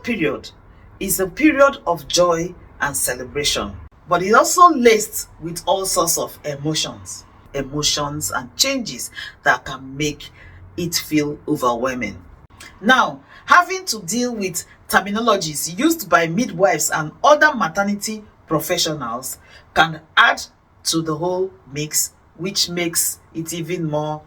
period is a period of joy and celebration, but it also laced with all sorts of emotions and changes that can make it feel overwhelming. Now, having to deal with terminologies used by midwives and other maternity professionals can add to the whole mix, which makes it even more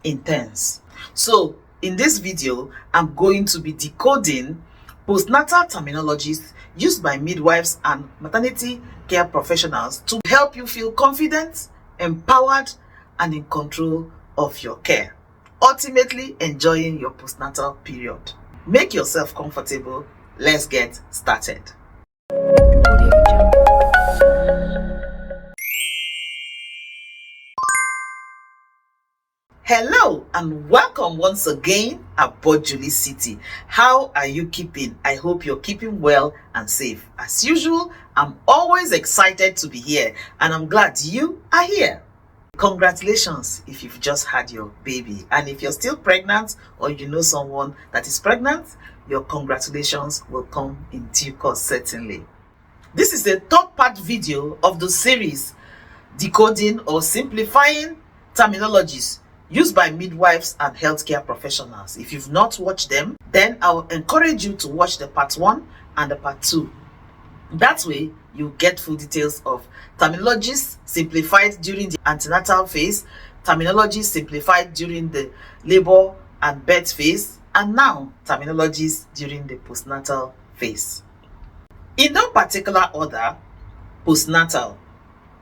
intense. So in this video, I'm going to be decoding postnatal terminologies used by midwives and maternity care professionals to help you feel confident, empowered, and in control of your care, ultimately enjoying your postnatal period. Make yourself comfortable. Let's get started. Hello and welcome once again aboard JulieCity. How are you keeping? I hope you're keeping well and safe. As usual, I'm always excited to be here and I'm glad you are here. Congratulations if you've just had your baby, and if you're still pregnant or you know someone that is pregnant, your congratulations will come in due course, certainly. This is the third part video of the series decoding or simplifying terminologies used by midwives and healthcare professionals. If you've not watched them, then I'll encourage you to watch the part 1 and the part 2. That way, you get full details of terminologies simplified during the antenatal phase, terminologies simplified during the labor and birth phase, and now terminologies during the postnatal phase. In no particular order, postnatal.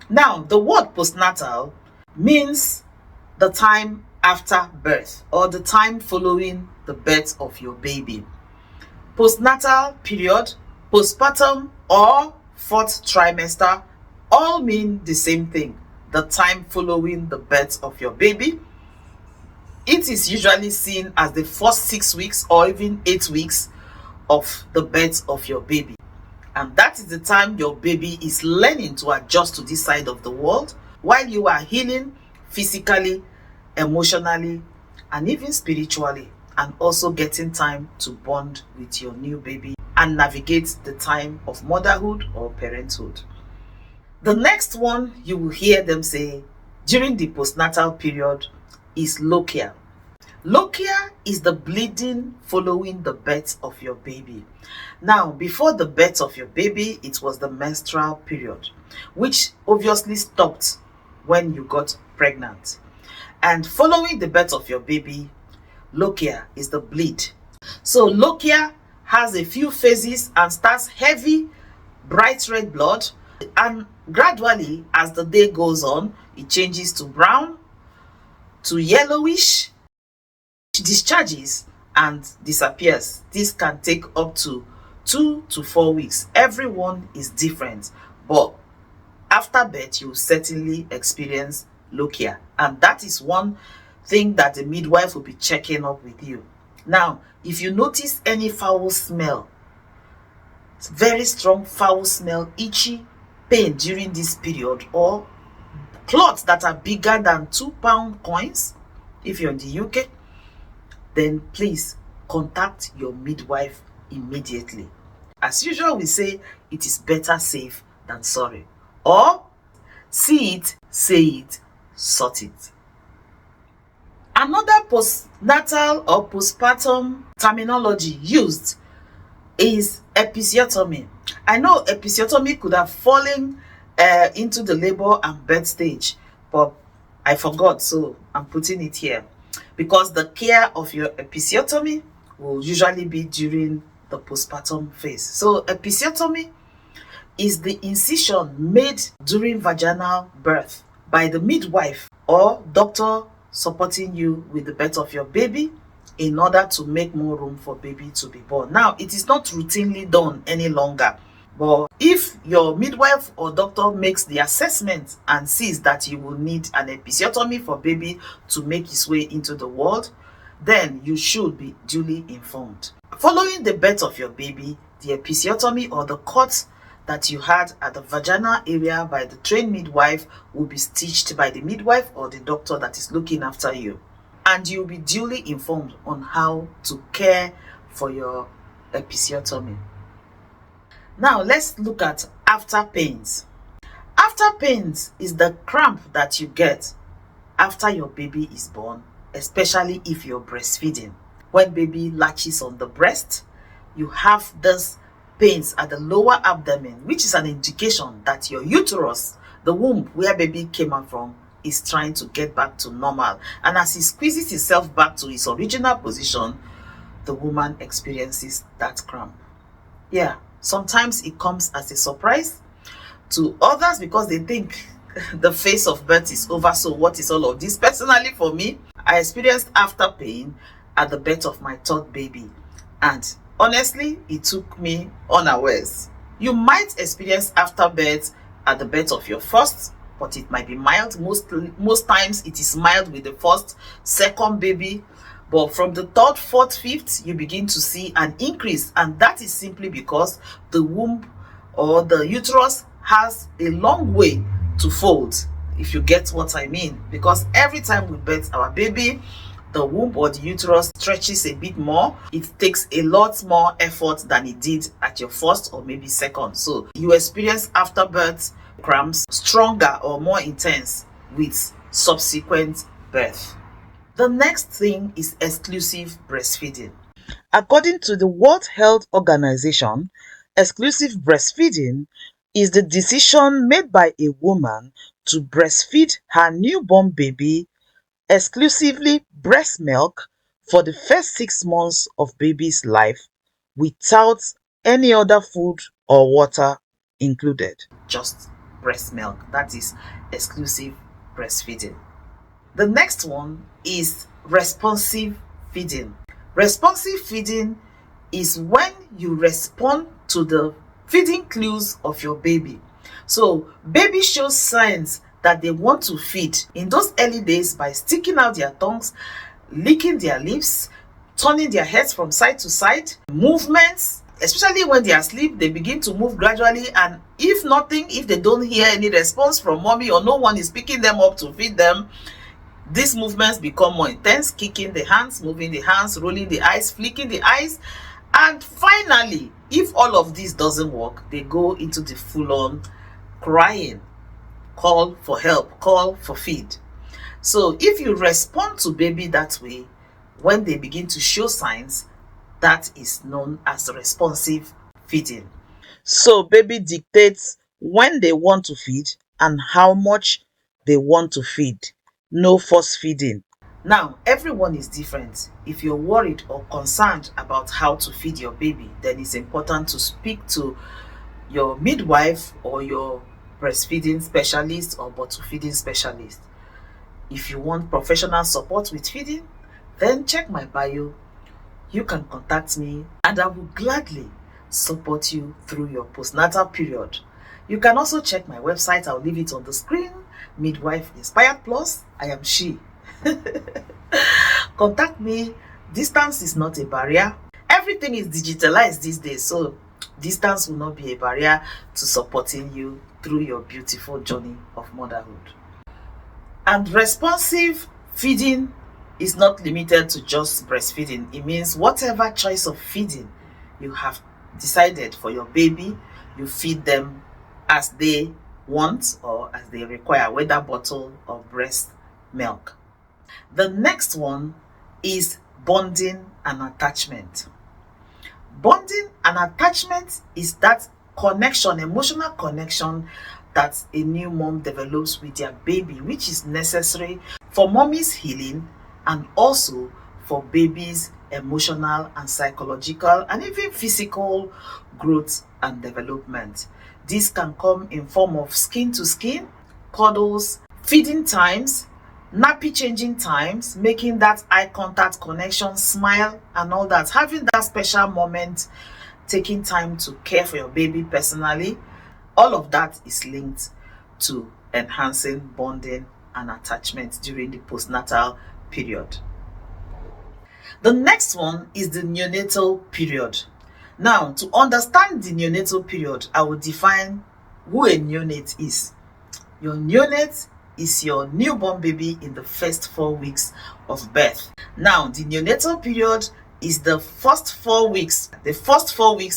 Now, the word postnatal means the time after birth or the time following the birth of your baby. Postnatal period, postpartum, or fourth trimester all mean the same thing, the time following the birth of your baby. It is usually seen as the first 6 weeks or even 8 weeks of the birth of your baby. And that is the time your baby is learning to adjust to this side of the world while you are healing physically, emotionally, and even spiritually, and also getting time to bond with your new baby and navigate the time of motherhood or parenthood. The next one you will hear them say during the postnatal period is lochia. Lochia is the bleeding following the birth of your baby. Now, before the birth of your baby, it was the menstrual period, which obviously stopped when you got pregnant. And following the birth of your baby, lochia is the bleed. So lochia has a few phases and starts heavy, bright red blood, and gradually as the day goes on, it changes to brown, to yellowish, discharges and disappears. This can take up to 2 to 4 weeks. Everyone is different, but after birth you will certainly experience lochia, and that is one thing that the midwife will be checking up with you. Now, if you notice any foul smell, very strong foul smell, itchy pain during this period, or clots that are bigger than 2-pound coins, if you're in the UK, then please contact your midwife immediately. As usual, we say it is better safe than sorry, or see it, say it, sort it. Another postnatal or postpartum terminology used is episiotomy. I know episiotomy could have fallen into the labor and birth stage, but I forgot, so I'm putting it here because the care of your episiotomy will usually be during the postpartum phase. So episiotomy is the incision made during vaginal birth by the midwife or doctor supporting you with the birth of your baby in order to make more room for baby to be born. Now, it is not routinely done any longer, but if your midwife or doctor makes the assessment and sees that you will need an episiotomy for baby to make his way into the world, then you should be duly informed. Following the birth of your baby, the episiotomy or the cut that you had at the vaginal area by the trained midwife will be stitched by the midwife or the doctor that is looking after you. And you'll be duly informed on how to care for your episiotomy. Now let's look at after pains. After pains is the cramp that you get after your baby is born, especially if you're breastfeeding. When baby latches on the breast, you have this pains at the lower abdomen, which is an indication that your uterus, the womb where baby came out from, is trying to get back to normal. And as it squeezes itself back to its original position, the woman experiences that cramp. Yeah, sometimes it comes as a surprise to others because they think the phase of birth is over. So what is all of this? Personally, for me, I experienced after pain at the birth of my third baby, and honestly, it took me unawares. You might experience after birth at the birth of your first, but it might be mild. Most times it is mild with the first, second baby, but from the third, fourth, fifth, you begin to see an increase, and that is simply because the womb or the uterus has a long way to fold, if you get what I mean. Because every time we birth our baby, the womb or the uterus stretches a bit more. It takes a lot more effort than it did at your first or maybe second. So you experience after birth cramps stronger or more intense with subsequent birth. The next thing is exclusive breastfeeding. According to the World Health Organization, exclusive breastfeeding is the decision made by a woman to breastfeed her newborn baby exclusively breast milk for the first 6 months of baby's life without any other food or water included. Just breast milk. That is exclusive breastfeeding. The next one is responsive feeding. Responsive feeding is when you respond to the feeding clues of your baby. So baby shows signs that they want to feed in those early days by sticking out their tongues, licking their lips, turning their heads from side to side. Movements, especially when they are asleep, they begin to move gradually, and if they don't hear any response from mommy or no one is picking them up to feed them, these movements become more intense, kicking the hands, moving the hands, rolling the eyes, flicking the eyes. And finally, if all of this doesn't work, they go into the full-on crying, call for help, call for feed. So if you respond to baby that way, when they begin to show signs, that is known as responsive feeding. So baby dictates when they want to feed and how much they want to feed. No force feeding. Now, everyone is different. If you're worried or concerned about how to feed your baby, then it's important to speak to your midwife or your breastfeeding specialist or bottle feeding specialist. If you want professional support with feeding, then check my bio. You can contact me and I will gladly support you through your postnatal period. You can also check my website. I'll leave it on the screen. Midwife Inspired Plus. I am she. Contact me. Distance is not a barrier. Everything is digitalized these days, so distance will not be a barrier to supporting you through your beautiful journey of motherhood. And responsive feeding is not limited to just breastfeeding. It means whatever choice of feeding you have decided for your baby, you feed them as they want or as they require, whether bottle or breast milk. The next one is bonding and attachment. Bonding and attachment is that connection, emotional connection that a new mom develops with their baby, which is necessary for mommy's healing and also for baby's emotional and psychological and even physical growth and development. This can come in form of skin to skin, cuddles, feeding times, nappy changing times, making that eye contact connection, smile and all that, having that special moment, taking time to care for your baby personally. All of that is linked to enhancing bonding and attachment during the postnatal period. The next one is the neonatal period. Now, to understand the neonatal period, I will define who a neonate is. Your neonate is your newborn baby in the first 4 weeks of birth. Now, the neonatal period is the first 4 weeks,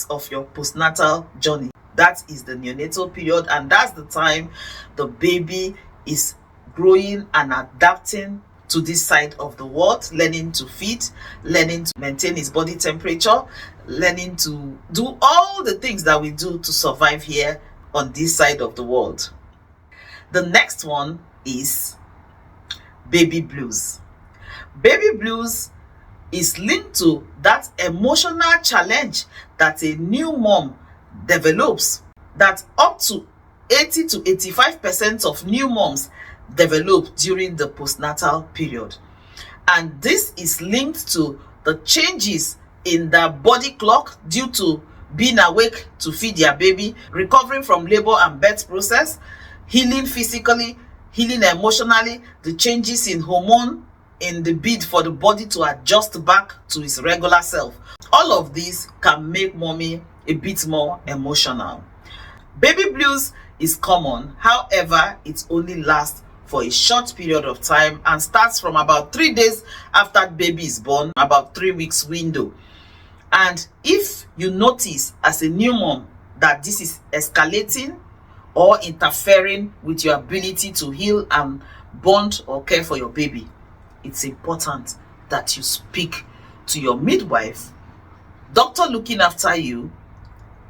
of your postnatal journey. That is the neonatal period, and that's the time the baby is growing and adapting to this side of the world, learning to feed, learning to maintain his body temperature, learning to do all the things that we do to survive here on this side of the world. The next one is baby blues. Baby blues is linked to that emotional challenge that a new mom develops, that up to 80 to 85% of new moms develop during the postnatal period. And this is linked to the changes in the body clock due to being awake to feed their baby, recovering from labor and birth process, healing physically, healing emotionally, the changes in hormone in the bid for the body to adjust back to its regular self. All of these can make mommy a bit more emotional. Baby blues is common, however, it only lasts for a short period of time and starts from about 3 days after the baby is born, about 3 weeks window. And if you notice as a new mom that this is escalating or interfering with your ability to heal and bond or care for your baby, it's important that you speak to your midwife, doctor looking after you,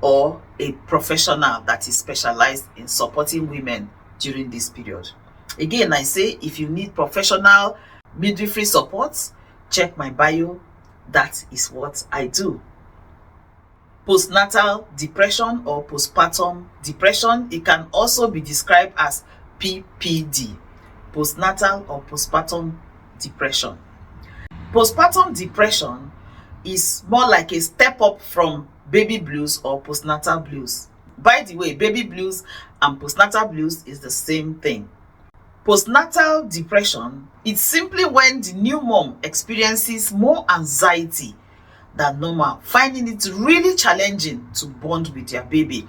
or a professional that is specialized in supporting women during this period. Again, I say, if you need professional midwifery support, check my bio. That is what I do. Postnatal depression or postpartum depression, it can also be described as PPD, postnatal or postpartum depression. Postpartum depression is more like a step up from baby blues or postnatal blues. By the way, baby blues and postnatal blues is the same thing. Postnatal depression, it's simply when the new mom experiences more anxiety than normal, finding it really challenging to bond with their baby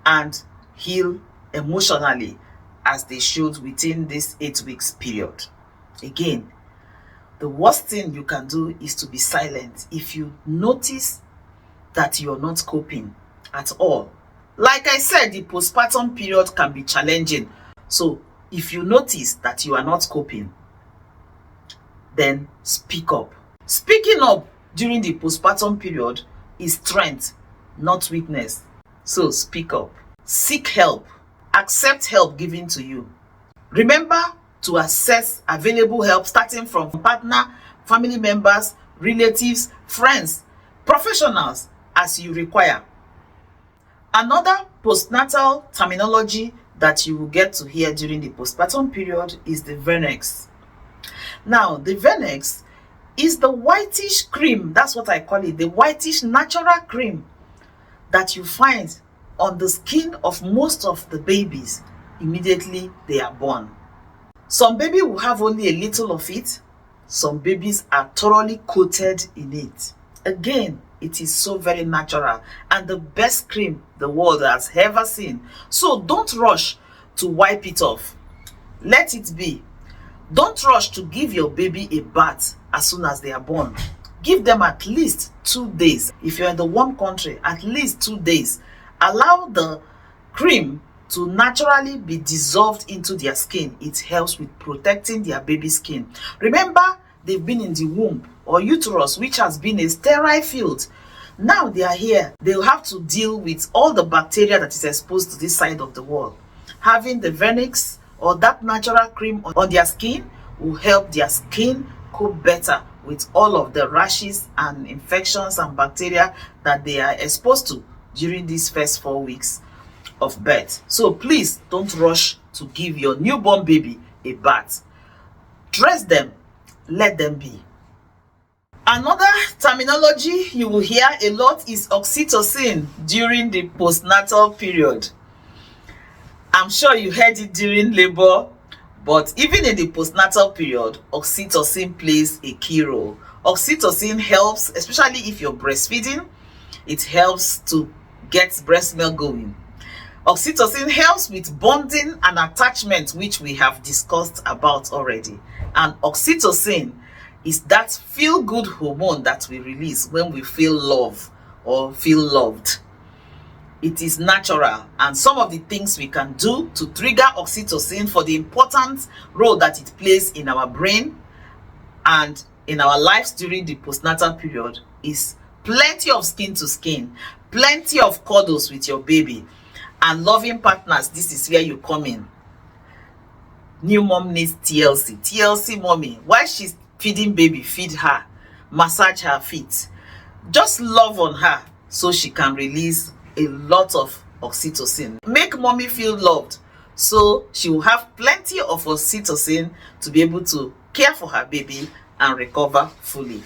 and heal emotionally as they should within this 8 weeks period. Again, the worst thing you can do is to be silent if you notice that you're not coping at all. Like I said, the postpartum period can be challenging. So if you notice that you are not coping, then speak up. Speaking up during the postpartum period is strength, not weakness. So speak up. Seek help. Accept help given to you. Remember to assess available help starting from partner, family members, relatives, friends, professionals as you require. Another postnatal terminology that you will get to hear during the postpartum period is the vernix. Now, the vernix is the whitish cream, that's what I call it, the whitish natural cream that you find on the skin of most of the babies immediately they are born. Some babies will have only a little of it. Some babies are thoroughly coated in it. Again, it is so very natural and the best cream the world has ever seen. So don't rush to wipe it off. Let it be. Don't rush to give your baby a bath as soon as they are born. Give them at least 2 days. If you're in the warm country, at least 2 days. Allow the cream to naturally be dissolved into their skin. It helps with protecting their baby skin. Remember, they've been in the womb or uterus, which has been a sterile field. Now they are here. They'll have to deal with all the bacteria that is exposed to this side of the wall. Having the vernix or that natural cream on their skin will help their skin cope better with all of the rashes and infections and bacteria that they are exposed to during these first 4 weeks of birth. So please don't rush to give your newborn baby a bath. Dress them, let them be. Another terminology you will hear a lot is oxytocin during the postnatal period. I'm sure you heard it during labor, but even in the postnatal period, oxytocin plays a key role. Oxytocin helps, especially if you're breastfeeding, it helps to get breast milk going. Oxytocin helps with bonding and attachment, which we have discussed about already. And oxytocin is that feel-good hormone that we release when we feel love or feel loved. It is natural, and some of the things we can do to trigger oxytocin for the important role that it plays in our brain and in our lives during the postnatal period is plenty of skin to skin, plenty of cuddles with your baby, and loving partners. This is where you come in. New mom needs TLC. TLC mommy, while she's feeding baby, feed her, massage her feet, just love on her so she can release a lot of oxytocin. Make mommy feel loved so she will have plenty of oxytocin to be able to care for her baby and recover fully.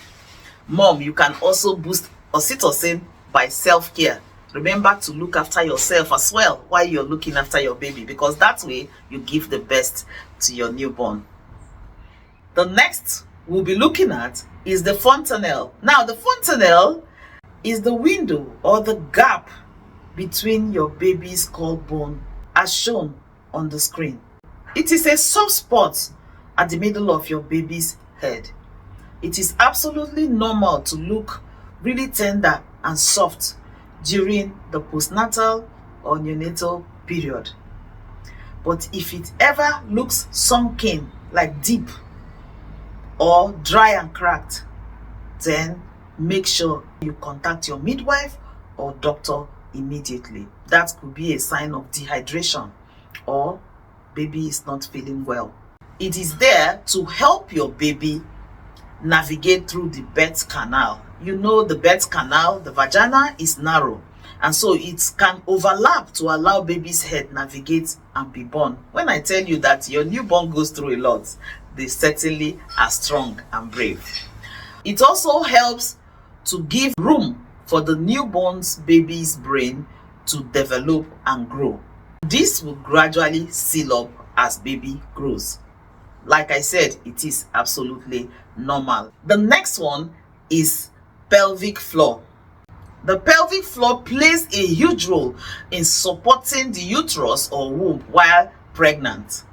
Mom, you can also boost oxytocin by self-care. Remember to look after yourself as well while you're looking after your baby, because that way you give the best to your newborn. The next we'll be looking at is the fontanelle. Now, the fontanelle is the window or the gap between your baby's collarbone as shown on the screen. It is a soft spot at the middle of your baby's head. It is absolutely normal to look really tender and soft during the postnatal or neonatal period. But if it ever looks sunken, like deep or dry and cracked, then make sure you contact your midwife or doctor immediately. That could be a sign of dehydration or baby is not feeling well. It is there to help your baby navigate through the birth canal. You know, the birth canal, the vagina is narrow, and so it can overlap to allow baby's head navigate and be born. When I tell you that your newborn goes through a lot, they certainly are strong and brave. It also helps to give room for the newborn's baby's brain to develop and grow. This will gradually seal up as baby grows. Like I said, it is absolutely normal. The next one is pelvic floor. The pelvic floor plays a huge role in supporting the uterus or womb while pregnant.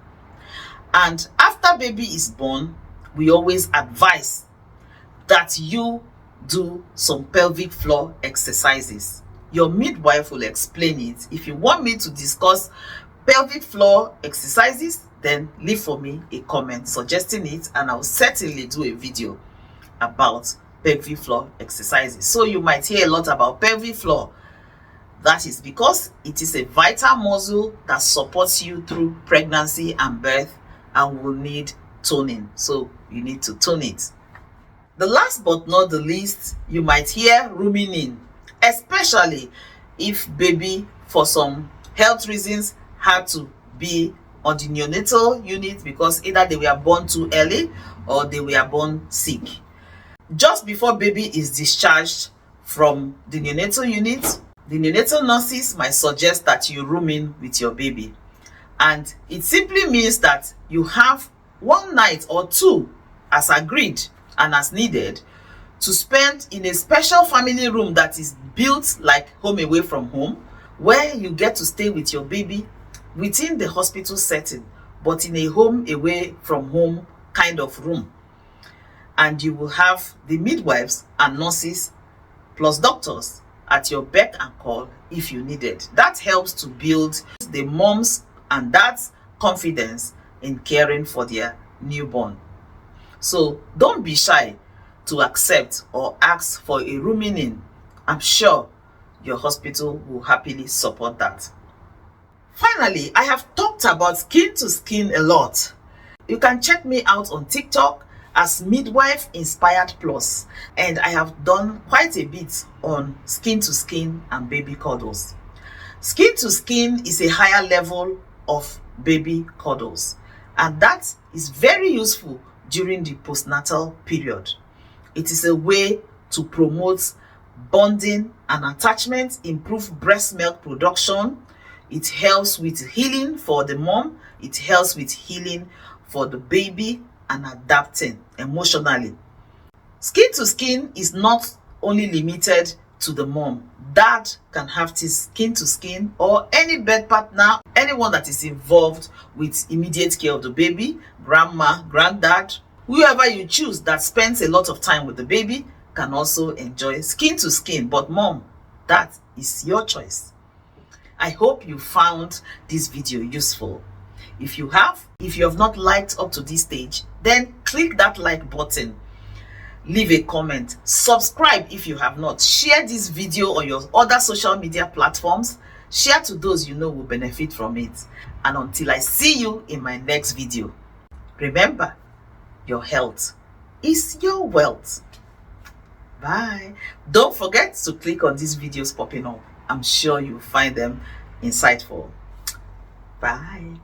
And after baby is born, we always advise that you do some pelvic floor exercises. Your midwife will explain it. If you want me to discuss pelvic floor exercises, then leave for me a comment suggesting it, and I'll certainly do a video about pelvic floor exercises. So you might hear a lot about pelvic floor. That is because it is a vital muscle that supports you through pregnancy and birth and will need toning. So you need to tone it. The last but not the least, you might hear rooming in, especially if baby, for some health reasons, had to be on the neonatal unit because either they were born too early or they were born sick. Just before baby is discharged from the neonatal unit, the neonatal nurses might suggest that you room in with your baby. And it simply means that you have one night or two, as agreed and as needed, to spend in a special family room that is built like home away from home, where you get to stay with your baby within the hospital setting, but in a home away from home kind of room. And you will have the midwives and nurses plus doctors at your beck and call if you need it. That helps to build the moms and dads' confidence in caring for their newborn. So don't be shy to accept or ask for a rooming in. I'm sure your hospital will happily support that. Finally, I have talked about skin to skin a lot. You can check me out on TikTok as Midwife Inspired Plus, and I have done quite a bit on skin to skin and baby cuddles. Skin to skin is a higher level of baby cuddles, and that is very useful during the postnatal period. It is a way to promote bonding and attachment, improve breast milk production. It helps with healing for the mom. It helps with healing for the baby and adapting emotionally. Skin to skin is not only limited to the mom. Dad can have this skin to skin, or any birth partner, anyone that is involved with immediate care of the baby, grandma, granddad, Whoever you choose that spends a lot of time with the baby can also enjoy skin to skin. But mom, that is your choice. I hope you found this video useful. If you have not liked up to this stage, then click that like button. Leave a comment. Subscribe if you have not. Share this video on your other social media platforms. Share to those you know will benefit from it. And until I see you in my next video, remember, your health is your wealth. Bye. Don't forget to click on these videos popping up. I'm sure you'll find them insightful. Bye.